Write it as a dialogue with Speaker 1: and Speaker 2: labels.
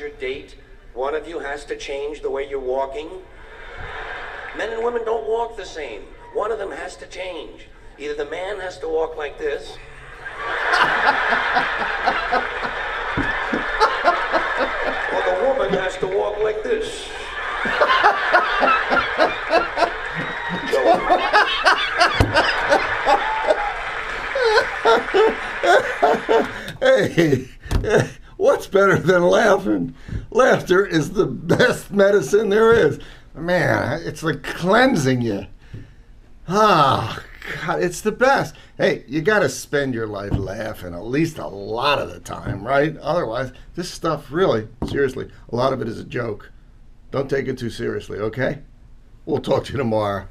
Speaker 1: your date, one of you has to change the way you're walking. Men and women don't walk the same. One of them has to change. Either the man has to walk like this, or the woman has to walk like this.
Speaker 2: Hey, what's better than laughing? Laughter is the best medicine there is. Man, it's like cleansing you. Ah, God, it's the best. Hey, you got to spend your life laughing at least a lot of the time, right? Otherwise, this stuff really, seriously, a lot of it is a joke. Don't take it too seriously, okay? We'll talk to you tomorrow.